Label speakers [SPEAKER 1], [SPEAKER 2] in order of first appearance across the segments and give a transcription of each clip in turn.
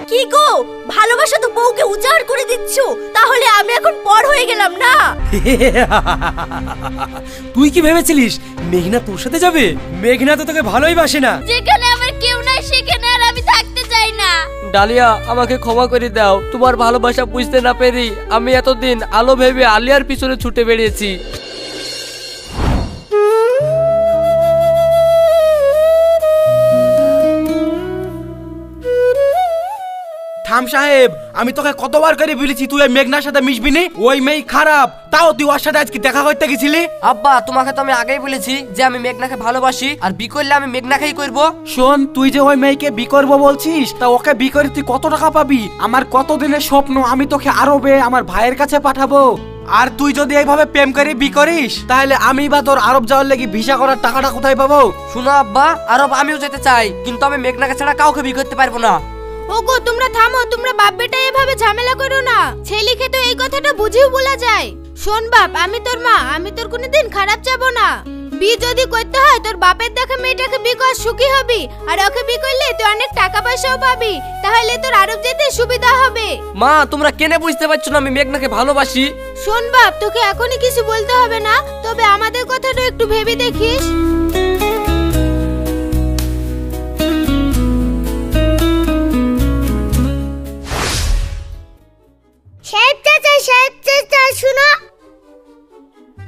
[SPEAKER 1] কি গো, ভালোবাসা তো বউকে উজাড় করে দিচ্ছ, তাহলে আমি এখন পর হয়ে গেলাম না?
[SPEAKER 2] তুই কি ভেবেছিলিস মেঘনা তোর সাথে যাবে? মেঘনা তো তোকে ভালোই বাসে না।
[SPEAKER 1] যেখানে আমার কেউ নাই সেখানে আর আমি থাকতে চাই না।
[SPEAKER 3] ডালিয়া, আমাকে ক্ষমা করে দাও। তোমার ভালোবাসা বুঝতে না পেরে আমি এতদিন আলো ভেবে আলিয়ার পিছনে ছুটে বেরিয়েছি।
[SPEAKER 4] থাম সাহেব, আমি তোকে কতবার করে বলেছি তুই ওই মেঘনার সাথে মিশবি নি, ওই মেয়ে খারাপ, তাও তুই ওর সাথে আজকে দেখা করতে গেছিলি।
[SPEAKER 3] আব্বা, তোমাকে তো আমি আগেই বলেছি যে আমি মেঘনাকে ভালোবাসি, আর বি করলে আমি মেঘনাকেই করব।
[SPEAKER 4] শোন, তুই যে ওই মেয়েকে বি করবো বলছিস, তা ওকে বি করে তুই কত টাকা পাবি? আমার কত দিনের স্বপ্ন, আমি তোকে আরবে আমার ভাইয়ের কাছে পাঠাবো। আর তুই যদি এইভাবে প্রেম করে বি করিস, তাহলে আমি বা তোর আরব যাওয়ার লাগি ভিসা করার টাকাটা কোথায় পাবো?
[SPEAKER 3] শুনো আব্বা, আরব আমিও যেতে চাই, কিন্তু আমি মেঘনাকে ছাড়া কাউকে বি করতে পারবো না।
[SPEAKER 1] ওগো তোমরা থামো, তোমরা বাপ বেটা এভাবে ঝামেলা করো না। ছেলেকে তো এই কথাটা বুঝিও বলা যায়। শোন বাপ, আমি তোর মা, আমি তোর কোনোদিন খারাপ চাবো না। বি যদি করতে হয় তোর বাপের দেখা মেয়েটাকে বি কর, সুখী হবি। আর ওকে বি করলে তুই অনেক টাকা পয়সাও পাবি, তাহলে তোর আরব যেতে সুবিধা হবে।
[SPEAKER 3] মা, তোমরা কেন বুঝতে পারছো না আমি মেঘনাকে ভালোবাসি?
[SPEAKER 1] শোন বাপ, তোকে এখনই কিছু বলতে হবে না, তবে আমাদের কথাটা একটু ভেবে দেখিস।
[SPEAKER 5] সাহেব চাচা শুনো।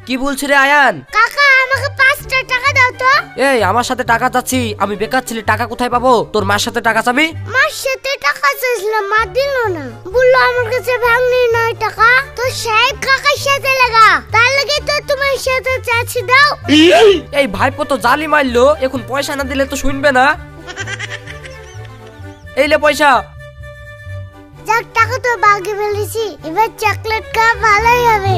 [SPEAKER 3] কি বলছিস রে আয়ান?
[SPEAKER 5] কাকা আমাকে 5টা টাকা দাও তো।
[SPEAKER 3] এই, আমার সাথে টাকা চাচ্ছি? আমি বেকার ছেলে, টাকা কোথায় পাবো? তোর মার সাথে টাকা চাবি?
[SPEAKER 5] মার সাথে টাকা চাইছিলাম, মা দিল না, বললো আমার কাছে ভাঙনি নয় টাকা। তো সাহেব কাকার সাথে লাগা, তার লাগে তো তোমার সাথে চাচ্ছি দাও।
[SPEAKER 3] এই ভাইপো তো জালি মারলো, এখন পয়সা না দিলে তো শুনবে না। এই লে পয়সা।
[SPEAKER 5] যাক, টাকা তো বাকি ফেলেছি, এবার চকলেট খাওয়া ভালোই হবে।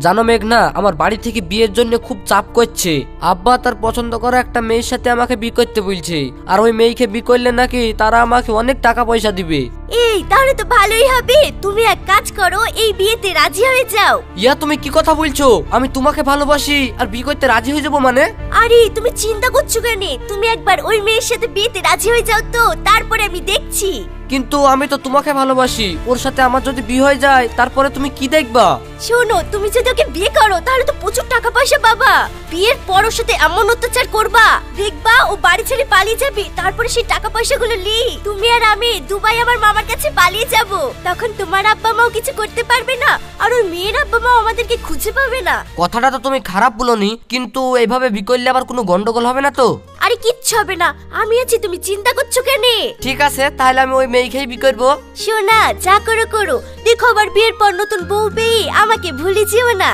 [SPEAKER 3] জানো মেঘনা, আমার বাড়ি থেকে বিয়ের জন্য খুব চাপ করছে। আব্বা তার পছন্দ করা একটা মেয়ের সাথে আমাকে বিয়ে করতে বলছে, আর ওই মেয়েকে বিয়ে করলে নাকি তারা আমাকে অনেক টাকা পয়সা দিবে।
[SPEAKER 1] এই তাহলে তো ভালোই হবে, তুমি এক কাজ করো, এই বিয়েতে রাজি হয়ে যাও।
[SPEAKER 3] ইয়া, তুমি কি কথা বলছো? আমি তোমাকে ভালোবাসি আর বিয়ে করতে রাজি হয়ে যাবো মানে?
[SPEAKER 1] আরে তুমি চিন্তা করছো কেন? তুমি একবার ওই মেয়ের সাথে বিয়েতে রাজি হয়ে যাও তো, তারপরে আমি দেখছি।
[SPEAKER 3] কিন্তু আমি তো তোমাকে ভালোবাসি, ওর সাথে আমার যদি বিয়ে হয়ে যায় তারপরে তুমি কি দেখবা?
[SPEAKER 1] শোনো, তুমি যদি ওকে বিয়ে করো তাহলে তো প্রচুর টাকা পয়সা পাবা। বিয়ের পর ওর সাথে এমন অত্যাচার করবা, দেখবা ও বাড়ি ছেড়ে পালিয়ে যাবে, তারপরে সেই টাকা পয়সাগুলো লি তুমি আর আমি দুবাই আমার মামার কাছে পালিয়ে যাব। তখন তোমার আব্বা মাও কিছু করতে পারবে না, আর ওর মেয়ের আব্বা মাও আমাদেরকে খুঁজে পাবে না।
[SPEAKER 3] কথাটা তো তুমি খারাপ বলোনি, কিন্তু এইভাবে বিয়ে করলে আবার কোনো গন্ডগোল হবে না তো?
[SPEAKER 1] আরে কিচ্ছু হবে না, আমি আছি, তুমি চিন্তা করছো কেন?
[SPEAKER 3] ঠিক আছে, তাহলে আমি ওই মেয়েকেই বিয়ে করবো।
[SPEAKER 1] শোনা, যা করো করো, দেখো আবার বিয়ের পর নতুন বউ পেয়ে আমাকে ভুলে যেও না।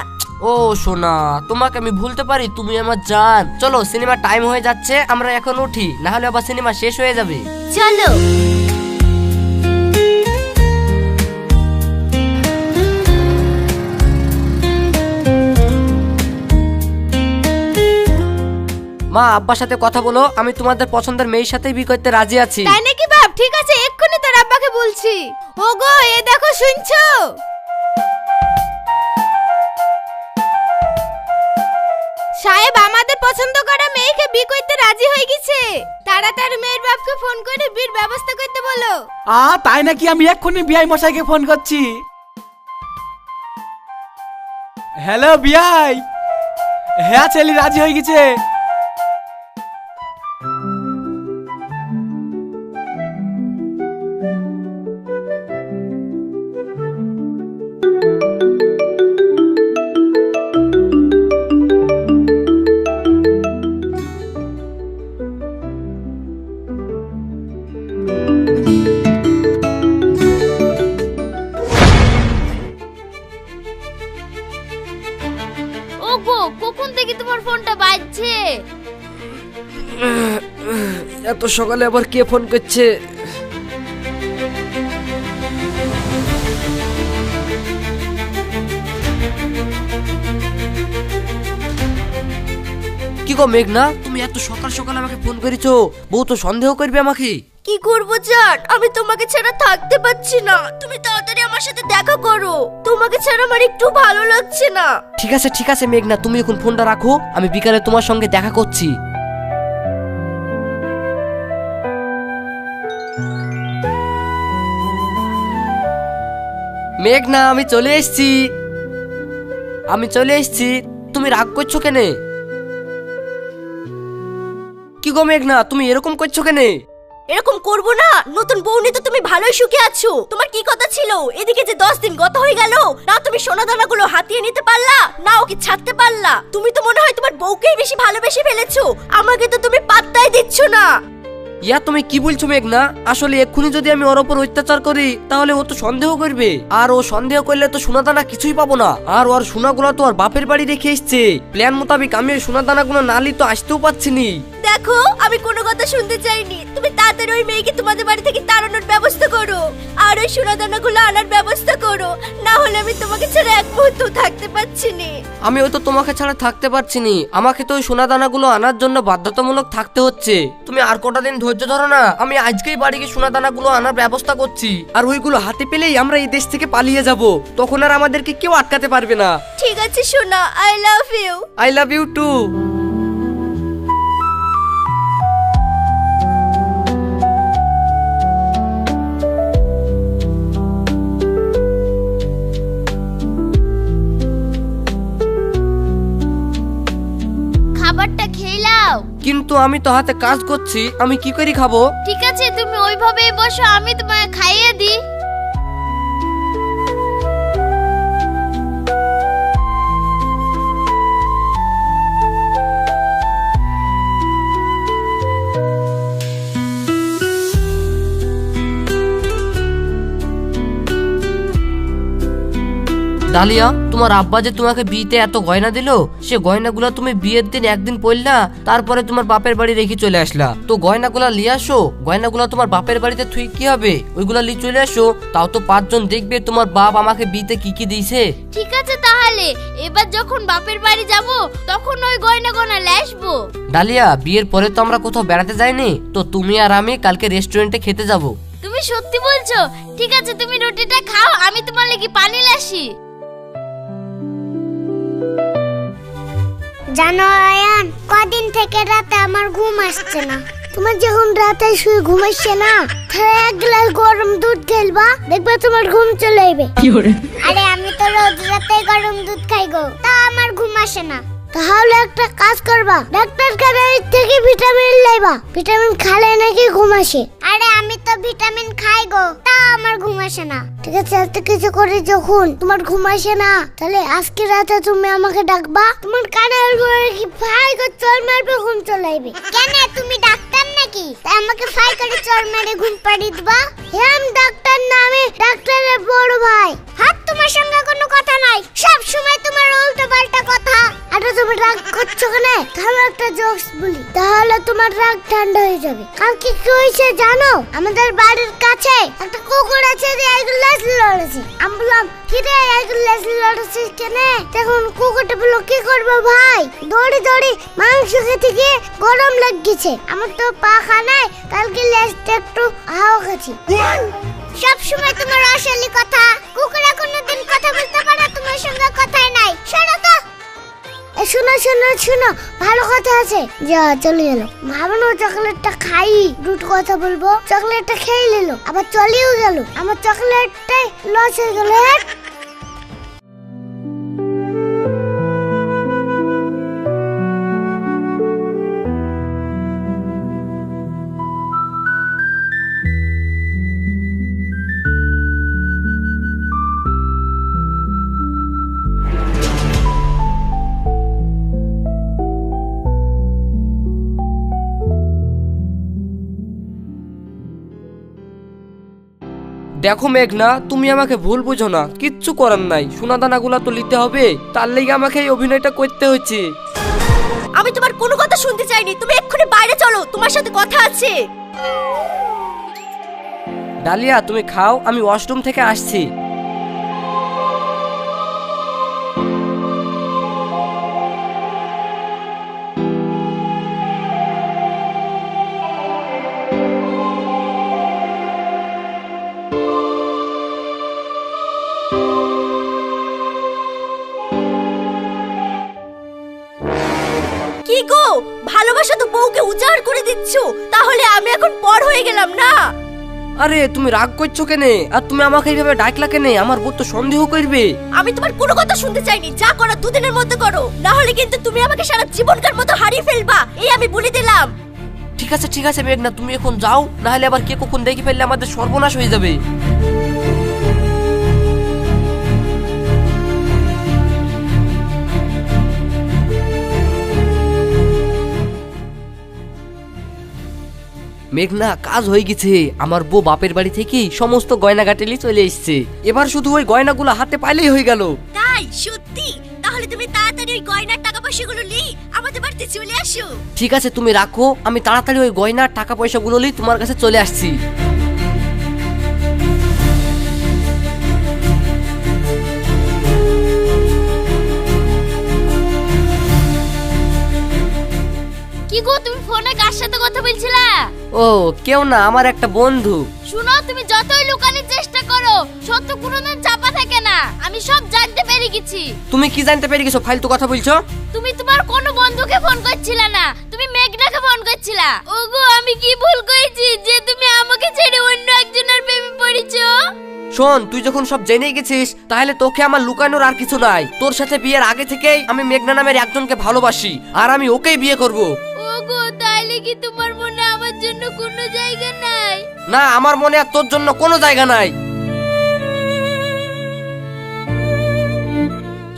[SPEAKER 3] ও সোনা, তোমাকে আমি ভুলতে পারি? তুমি আমার জান। চলো, সিনেমা টাইম হয়ে যাচ্ছে, আমরা এখন উঠি, না হলে আবার সিনেমা শেষ হয়ে যাবে।
[SPEAKER 1] চলো।
[SPEAKER 3] মা, আব্বার সাথে কথা বলো, আমি তোমাদের পছন্দের মেয়ের সাথেই বিয়ে করতে রাজি আছি।
[SPEAKER 1] তাই নাকি বাপ? ঠিক আছে, এক্ষুনি তোর আব্বাকে বলছি। ওগো, এ দেখো, শুনছো? সাহেব আমাদের পছন্দ করা মেয়েকে বিয়ে করতে রাজি হয়ে গেছে। তাড়াতাড়ি মেয়ের বাপকে ফোন করে বিয়ের ব্যবস্থা করতে বলো।
[SPEAKER 4] তাই নাকি? আমি এক্ষুনি বিআই মশাইকে ফোন করছি। হ্যালো বিআই। হ্যাঁ, ছেলে রাজি হয়ে গেছে।
[SPEAKER 1] ওগো, কখন থেকে তোমার ফোনটা বাজছে?
[SPEAKER 3] এত সকালে আবার কে ফোন করছে? কি গো মেঘনা, তুমি এত সকাল সকাল আমাকে ফোন করেছো? বউ তো সন্দেহ করবে আমাকে।
[SPEAKER 1] কি করবো জান, আমি তোমাকে ছাড়া থাকতে পারছি না। তুমি তাড়াতাড়ি
[SPEAKER 6] আমার সাথে দেখা করো। তোমাকে ছাড়া আমার একটু ভালো লাগছে না।
[SPEAKER 3] ঠিক আছে মেঘনা, তুমি এখন ফোনটা রাখো, আমি বিকালে তোমার সঙ্গে দেখা করছি। মেঘনা, আমি চলে এসেছি। তুমি রাগ করছো কেনে? কি গো মেঘনা, তুমি এরকম করছো কেনে?
[SPEAKER 6] এরকম করবো না? নতুন বউ নিয়ে তো তুমি ভালোই সুখে আছো। তোমার কি কথা ছিল? এদিকে যে 10 দিন গত হয়ে গেল, না তুমি সোনা দানাগুলো হাতিয়ে নিতে পারলা, না ওকে ছাড়তে পারলা। তুমি তো মনে হয় তোমার বউকেই বেশি ভালোবেসে ফেলেছো। আমাকে তো তুমি পাত্তাই দিচ্ছ না।
[SPEAKER 3] ইয়া, তুমি কি বলছো মেঘনা? আসলে এক্ষুনি যদি আমি ওর ওপর অত্যাচার করি তাহলে ও তো সন্দেহ করবে, আর ও সন্দেহ করলে তো সোনা দানা কিছুই পাবো না। আর ওর সোনাগুলো তো ওর বাপের বাড়ি রেখে এসছে। প্ল্যান মোতাবেক আমি ওই সোনা দানাগুলো নালি তো আসতেও পারছি নি।
[SPEAKER 6] দেখো, আমি কোনো কথা শুনতে চাইনি। তুমি তাড়াতাড়ি ওই মেয়েকে তোমাদের বাড়ি থেকে তাড়ানোর ব্যবস্থা করো, আর ওই সোনা দানাগুলো আনার ব্যবস্থা করো। না হলে আমি তোমাকে ছাড়া এক মুহূর্ত থাকতে পারছি না।
[SPEAKER 3] আমি তো তোমাকে ছাড়া থাকতে পারছি নি। আমাকে তো ওই সোনা দানাগুলো আনার জন্য বাধ্যতামূলক থাকতে হচ্ছে। তুমি আর কটা দিন ধৈর্য ধরো না, আমি আজকেই বাড়ি গিয়ে সোনা দানাগুলো আনার ব্যবস্থা করছি। আর ওইগুলো হাতে পেলেই আমরা এই দেশ থেকে পালিয়ে যাব, তখন আর আমাদেরকে কেউ আটকাতে পারবে না।
[SPEAKER 6] ঠিক আছে সোনা, I love you.
[SPEAKER 3] I love you too.
[SPEAKER 1] খাবারটা খেয়ে নাও।
[SPEAKER 3] কিন্তু আমি তো হাতে কাজ করছি, আমি কি করে খাবো?
[SPEAKER 1] ঠিক আছে, তুমি ওইভাবেই বসো, আমি তোমায় খাইয়ে দিই।
[SPEAKER 3] ডালিয়া, তোমার আব্বা যে তোমাকে বিয়েতে এত গয়না দিলো, সে গয়নাগুলো তুমি বিয়ের দিন একদিন পরলা, তারপরে তোমার বাপের বাড়ি রেখে চলে আসলা। তো গয়নাগুলা নিয়ে আসো, গয়নাগুলো তোমার বাপের বাড়িতে থুই কি হবে, ওইগুলা নিয়ে চলে আসো। তাও তো 5 জন দেখবে তোমার বাপ আমাকে বিয়েতে কি কি দিয়েছে।
[SPEAKER 1] ঠিক আছে, তাহলে এবার যখন বাপের বাড়ি যাব তখন ওই গয়না আসবো।
[SPEAKER 3] ডালিয়া, বিয়ের পরে তো আমরা কোথাও বেড়াতে যাইনি, তো তুমি আর আমি কালকে রেস্টুরেন্টে খেতে যাব।
[SPEAKER 1] তুমি সত্যি বলছো? ঠিক আছে, তুমি রুটিটা খাও, আমি তোমার লাগি পানি লাসি।
[SPEAKER 5] জানো আয়ান, কদিন থেকে রাতে আমার ঘুম আসছে না। তোমার যখন রাতে শুয়ে ঘুমাচ্ছে না, তাহলে এক গ্লাস গরম দুধ খেলবা, দেখবে তোমার ঘুম চলে আসবে। আরে আমি তো রোজ রাতে গরম দুধ খাই গো, তা আমার ঘুম আসে না। তাহলে একটা কাজ করবা, ডাক্তার খানার থেকে ভিটামিন লাইবা, ভিটামিন খেলে নাকি ঘুম আসে। আরে আমি তো ভিটামিন খাই গো, তা আমার ঘুম আসে না। ঠিক আছে, এত কিছু করে যখন তোমার ঘুম আসে না, তাহলে আজকে রাতে তুমি আমাকে ডাকবা, তোমার কানের ঘরে কি ফাই করে চল মারবে, ঘুম চলে আসবে। কেন, তুমি ডাক্তার নাকি? তাই আমাকে ফাই করে চল মেরে ঘুম পাড়িয়ে দিবা? আমি ডাক্তার না, আমি ডাক্তারের বড় ভাই। হাত, তোমার সঙ্গে কোনো কথা নাই, সব সময় তোমার উল্টো পাল্টা কথা। আরে তুমি রাগ করছো কেন? তাহলে একটা জোকস বলি, তাহলে তোমার রাগ ঠান্ডা হয়ে যাবে। কালকে কি হয়েছে জানো? আমাদের বাড়ির কাছে একটা কুকুর আছে যে এগুলাস লড়েছে। আমি বললাম, কি রে এগুলাস লড়েছিস কেন? তখন কুকুরটা বললো, কি করবো ভাই, দৌড়ি দৌড়ি মাংস খেতে গিয়ে গরম লাগছে, আমার তো পাখা নাই, কালকে লেজটা একটু হাওয়া খাচ্ছি। সব সময় তোমার আসলে কথা, কুকুরা কোনোদিন কথা বলতে পারে, তোমার সঙ্গে কথাই নাই। শোনো তো, শোনো শোনো শোনো, ভালো কথা আছে। যা চলে গেল, ভাবনো চকলেটটা খাই, দুটো কথা বলবো, চকলেটটা খেয়ে নিল, আবার চলেও গেল, আমার চকলেটটাই লস হয়ে গেল।
[SPEAKER 3] দেখো মেঘনা, তুমি আমাকে ভুল বুঝো না, কিচ্ছু করার নাই, সোনা দানাগুলা তো নিতে হবে, তার লেগে আমাকে এই অভিনয়টা করতে হচ্ছে।
[SPEAKER 6] আমি তোমার কোনো কথা শুনতে চাইনি, তুমি এক্ষুনি বাইরে চলো, তোমার সাথে কথা আছে।
[SPEAKER 3] ডালিয়া, তুমি খাও, আমি ওয়াশরুম থেকে আসছি।
[SPEAKER 6] কি গো, ভালোবাসা তো বউকে উজাড় করে দিচ্ছ, তাহলে আমি এখন পর হয়ে গেলাম না?
[SPEAKER 3] আরে তুমি রাগ করছো কেনে? আর তুমি আমাকে এইভাবে ডাকলা কেনে? আমার বউ তো সন্দেহ করবে।
[SPEAKER 6] আমি তোমার কোনো কথা শুনতে চাইনি, যা করার দুদিনের মধ্যে করো, না হলে কিন্তু তুমি আমাকে সারা জীবনকার মতো হারিয়ে ফেলবা, এই আমি বলে দিলাম।
[SPEAKER 3] ঠিক আছে মেঘনা, তুমি এখন যাও, না হলে আবার কে কখন দেখে ফেললে আমাদের সর্বনাশ হয়ে যাবে। মেঘনা, কাজ হয়ে গেছে। আমার বউ বাপের বাড়ি থেকে সমস্ত গয়নাগাটি চলে এসেছে। এবার শুধু ওই গয়নাগুলো হাতে পাইলেই হয়ে গেল।
[SPEAKER 6] তাই সত্যি? তাহলে তুমি তাড়াতাড়ি ওই গয়নার টাকা পয়সাগুলো নিয়ে আমাদের বাড়িতে চলে আসো।
[SPEAKER 3] ঠিক আছে, তুমি রাখো, আমি তাড়াতাড়ি ওই গয়নার টাকা পয়সাগুলো নিয়ে তোমার কাছে চলে আসছি।
[SPEAKER 1] কি গো, তুমি ফোনে কার সাথে কথা বলছিলা?
[SPEAKER 3] ও কেউ না, আমার একটা বন্ধু।
[SPEAKER 1] শুনো, তুমি যতই লুকানোর চেষ্টা করো, সত্য কোনোদিন চাপা থাকে না। আমি সব জানতে পেরে গেছি।
[SPEAKER 3] তুমি কি জানতে পেরে গেছো? ফালতু কথা বলছো।
[SPEAKER 1] তুমি তোমার কোনো বন্ধুকে ফোন করছিলা না, তুমি মেঘনাকে ফোন করছিলা। ওগো, আমি কি ভুল করেছি যে তুমি আমাকে ছেড়ে অন্য একজনের প্রেমে পড়েছো?
[SPEAKER 3] শোন, তুই যখন সব জেনে গেছিস, তাহলে তোকে আমার লুকানোর আর কিছু নাই। তোর সাথে বিয়ের আগে থেকেই আমি মেঘনা নামের একজনকে ভালোবাসি, আর আমি ওকেই বিয়ে করব।
[SPEAKER 1] ওগো, তাইলে কি তোমার মনে আমার জন্য কোনো জায়গা নাই?
[SPEAKER 3] না, আমার মনে আর তোর জন্য কোনো জায়গা নাই।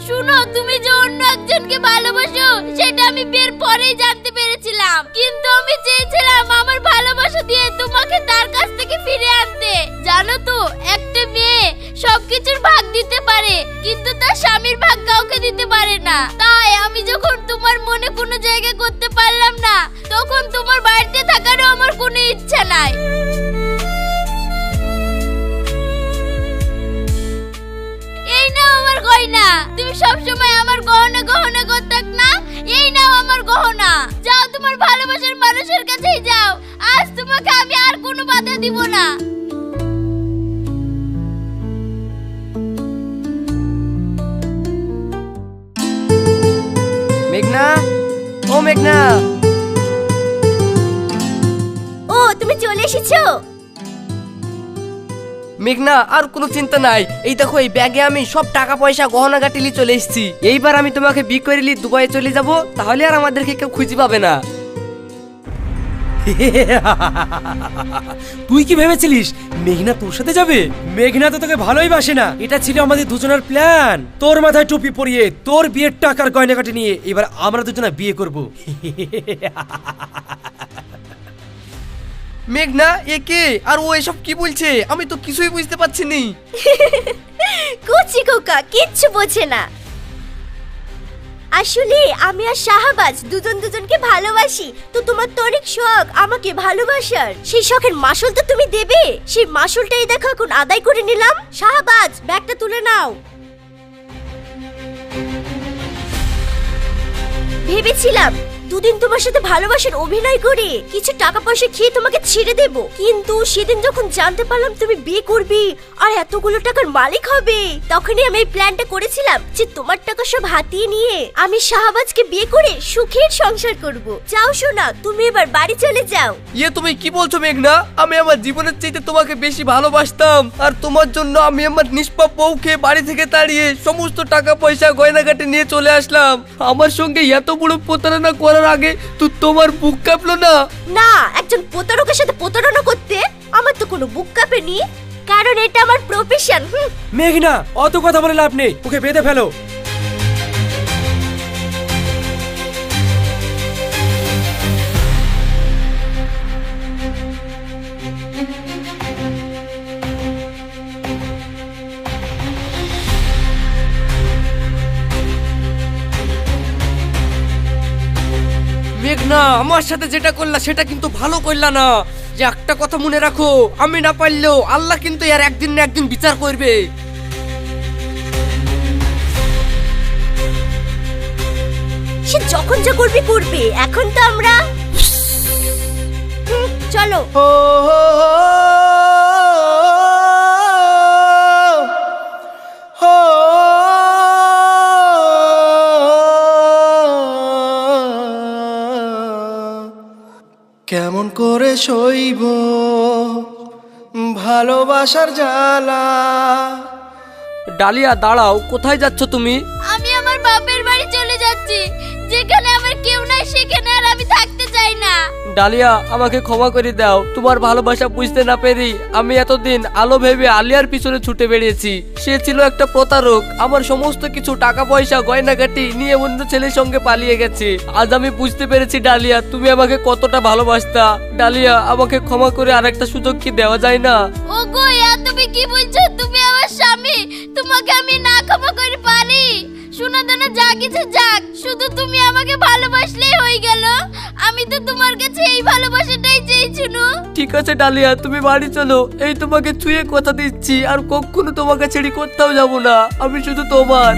[SPEAKER 1] শুনো, তুমি যে অন্য একজনকে ভালোবাসো সেটা আমি বিয়ের পরেই জানতে পেরেছিলাম, কিন্তু আমি চেয়েছিলাম আমার ভালোবাসা দিয়ে তোমাকে তার কাছ থেকে ফিরে আনতে। জানো তো, একটা মেয়ে সবকিছুর ভাগ দিতে পারে, কিন্তু তার স্বামীর ভাগ কাউকে দিতে পারে না। তাই আমি যখন তোমার মনে কোনো জায়গা করতে পারলাম না, তখন তোমার বাড়িতে থাকারও আমার কোনো ইচ্ছা নাই। এই নাও আমার গয়না, তুমি সবসময় আমার গহনা গহনা করতে না। এই নাও আমার গহনা, যাও তোমার ভালোবাসার মানুষের কাছেই যাও। আজ তোমাকে আমি আর কোনো বাধা দিব না।
[SPEAKER 3] মেঘনা, ও মেঘনা।
[SPEAKER 6] ও, তুমি চলে এসেছো?
[SPEAKER 3] মেঘনা, আর কোনো চিন্তা নাই। এই দেখো, এই ব্যাগে আমি সব টাকা পয়সা গহনা গাটিলি চলে এসেছি। এইবার আমি তোমাকে বিয়ে করে নিয়ে দুবাই চলে যাব, তাহলে আর আমাদেরকে কেউ খুঁজে পাবে না।
[SPEAKER 2] তুই কি ভেবেছিলিস মেঘনা তোর সাথে যাবে? মেঘনা তো তোকে ভালোই বাসে না। এটা ছিল আমাদের দুজনের প্ল্যান। তোর মাথায় টুপি পরিয়ে, তোর বিয়ের টাকার গয়নাগাটি নিয়ে এবার আমরা দুজনা বিয়ে করব।
[SPEAKER 3] মেঘনা, এ কে? আর ও এসব কি বলছে? আমি তো কিছুই বুঝতে পারছি নি।
[SPEAKER 6] কুচি খোকা কিচ্ছু বোঝে না। আসলে আমি আর শাহবাজ দুজন দুজনকে ভালোবাসি, তো তোমার তো অনেক শখ আমাকে ভালোবাসার। সেই শখের মাসুল তো তুমি দেবে, সেই মাসুলটাই দেখো এখন আদায় করে নিলাম। শাহবাজ, ব্যাগটা তুলে নাও। ভেবেছিলাম দুদিন তোমার সাথে ভালোবাসার অভিনয় করে কিছু টাকা পয়সা খেয়ে তোমাকে ছেড়ে দেব, কিন্তু সেদিন যখন জানতে পারলাম তুমি বিয়ে করবি আর এতগুলো টাকার মালিক হবে, তখনই আমি এই প্ল্যানটা করেছিলাম যে তোমার টাকা সব হাতিয়ে নিয়ে আমি শাহবাজকে বিয়ে করে সুখের সংসার করব। যাও সোনা, তুমি এবার বাড়ি চলে যাও।
[SPEAKER 3] ইয়ে তুমি কি বলছো মেঘনা? আমি আমার জীবনের চাইতে তোমাকে বেশি ভালোবাসতাম, আর তোমার জন্য আমি আমার নিষ্পাপ বউকে বাড়ি থেকে তাড়িয়ে সমস্ত টাকা পয়সা গয়নাগাটি নিয়ে চলে আসলাম। আমার সঙ্গে এত বড় প্রতারণা করার আগে তো তোমার বুক কাঁপলো না?
[SPEAKER 6] না, একজন প্রতারকের সাথে প্রতারণা করতে আমার তো কোনো বুক কাঁপেনি, কারণ এটা আমার প্রফেশন।
[SPEAKER 2] মেঘনা, অত কথা বলে লাভ নেই, ওকে বেঁধে ফেলো।
[SPEAKER 3] মেঘনা, আমার সাথে যেটা করলা সেটা কিন্তু ভালো করলা না। যে একটা কথা মনে রাখো, আমি না পারলেও আল্লাহ কিন্তু এর একদিন না একদিন বিচার করবে।
[SPEAKER 6] সে যখন যা করবে করবে, এখন তো আমরা চলো।
[SPEAKER 7] কেমন করে সইব ভালোবাসার জ্বালা।
[SPEAKER 3] ডালিয়া দাঁড়াও, কোথায় যাচ্ছ তুমি?
[SPEAKER 1] আমি আমার বাপের বাড়ি চলে যাচ্ছি, যেখানে আমার কেউ নাই সেখানে আর আমি থাকতে চাই না।
[SPEAKER 3] ডালিয়া আমাকে ক্ষমা করে দাও, তোমার ভালোবাসা বুঝতে না পেরে আমি এতদিন আলো ভেবে আলিয়ার পিছনে ছুটে বেরিয়েছি। সে ছিল একটা প্রতারক, আমার সমস্ত কিছু টাকা পয়সা গয়নাগাটি নিয়ে অন্য ছেলের সঙ্গে পালিয়ে গেছে। আজ আমি বুঝতে পেরেছি ডালিয়া তুমি আমাকে কতটা ভালোবাসতা। ডালিয়া আমাকে ক্ষমা করে আরেকটা সুযোগ কি দেওয়া যায় না?
[SPEAKER 1] ওগো তুমি কি বলছো? তুমি আমার স্বামী, তোমাকে আমি না ক্ষমা করে পারি? শোনো দানা, যা কিছু যাক, শুধু তুমি আমাকে ভালোবাসলেই হয়ে গেল। আমি তো তোমার কাছে এই ভালোবাসাটাই চেয়েছিল।
[SPEAKER 3] ঠিক আছে ডালিয়া, তুমি বাড়ি চলো, এই তোমাকে ছুঁয়ে কথা দিচ্ছি আর কখনো তোমাকে ছেড়ে কোথাও যাব না, আমি শুধু তোমার।